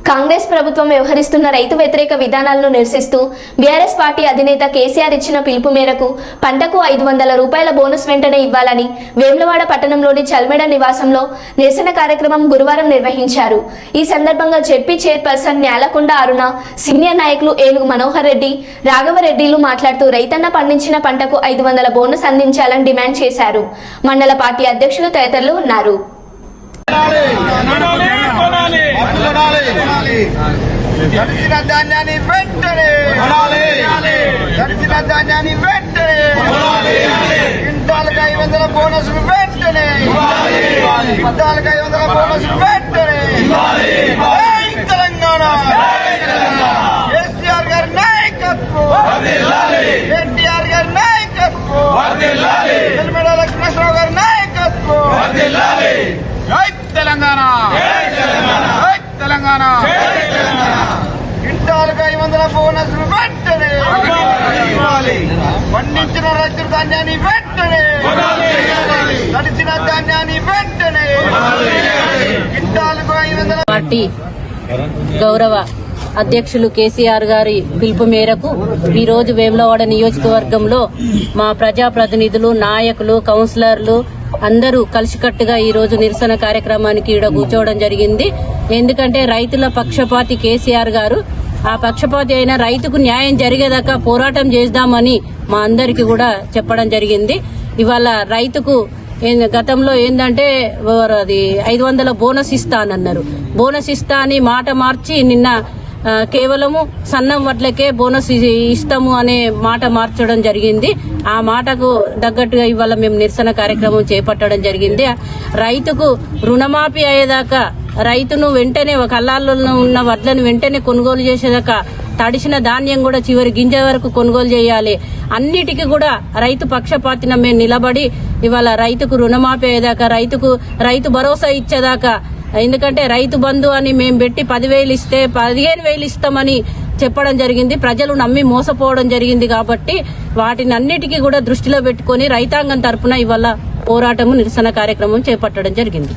కాంగ్రెస్ ప్రభుత్వం వ్యవహరిస్తున్న రైతు వ్యతిరేక విధానాలను నిరసిస్తూ బీఆర్ఎస్ పార్టీ అధినేత కేసీఆర్ ఇచ్చిన పిలుపు మేరకు పంటకు 500 రూపాయల బోనస్ వెంటనే ఇవ్వాలని వేములవాడ పట్టణంలోని చల్మెడ నివాసంలో నిరసన కార్యక్రమం గురువారం నిర్వహించారు. ఈ సందర్భంగా జెడ్పీ చైర్పర్సన్ న్యాలకొండ అరుణ, సీనియర్ నాయకులు ఏనుగు మనోహర్ రెడ్డి, రాఘవరెడ్డిలు మాట్లాడుతూ రైతన్న పండించిన పంటకు 500 బోనస్ అందించాలని డిమాండ్ చేశారు. మండల పార్టీ అధ్యక్షులు తదితరులు ఉన్నారు. తడిసిన ధాన్యాన్ని వెంటనే క్వింటాలకు 500 బోనస్లు వెంటనే క్వింటాలకు 500 బోనస్లు వెంటనే తెలంగాణ కేసీఆర్ గారి నాయకత్వం, ఎన్టీఆర్ గారి నాయకత్వం, చల్మెడ లక్ష్మణరావు గారి నాయకత్వం. జై తెలంగాణ, జై తెలంగాణ. క్వింటాలకు 500 బోనస్లు వెంటనే పండించిన రైతు ధాన్యాన్ని వెంటనే తడిసిన ధాన్యాన్ని వెంటనే క్వింటాలకు 500. పార్టీ గౌరవ అధ్యక్షులు కేసీఆర్ గారి పిలుపు మేరకు ఈరోజు వేములవాడ నియోజకవర్గంలో మా ప్రజాప్రతినిధులు, నాయకులు, కౌన్సిలర్లు అందరూ కలిసికట్టుగా ఈ రోజు నిరసన కార్యక్రమానికి ఈడ కూర్చోవడం జరిగింది. ఎందుకంటే రైతుల పక్షపాతి కేసీఆర్ గారు, ఆ పక్షపాతి అయిన రైతుకు న్యాయం జరిగేదాకా పోరాటం చేద్దామని మా అందరికి కూడా చెప్పడం జరిగింది. ఇవాళ రైతుకు గతంలో ఏందంటే అది 500 బోనస్ ఇస్తానన్నారు. బోనస్ ఇస్తా అని మాట మార్చి నిన్న కేవలము సన్నం వడ్లకే బోనస్ ఇస్తాము అనే మాట మార్చడం జరిగింది. ఆ మాటకు తగ్గట్టుగా ఇవాళ మేము నిరసన కార్యక్రమం చేపట్టడం జరిగింది. రైతుకు రుణమాఫీ అయ్యేదాకా, రైతును వెంటనే కళ్ళాల్లో ఉన్న వడ్లను వెంటనే కొనుగోలు చేసేదాకా, తడిసిన ధాన్యం కూడా చివరి గింజ వరకు కొనుగోలు చేయాలి. అన్నిటికీ కూడా రైతు పక్షపాతిన మేము నిలబడి ఇవాళ రైతుకు రుణమాఫీ అయ్యేదాకా, రైతు భరోసా ఇచ్చేదాకా, ఎందుకంటే రైతు బంధు అని మేము పెట్టి 10,000 ఇస్తే 15,000 ఇస్తామని చెప్పడం జరిగింది. ప్రజలు నమ్మి మోసపోవడం జరిగింది. కాబట్టి వాటిని అన్నిటికీ కూడా దృష్టిలో పెట్టుకుని రైతాంగం తరఫున ఇవాళ పోరాటము, నిరసన కార్యక్రమం చేపట్టడం జరిగింది.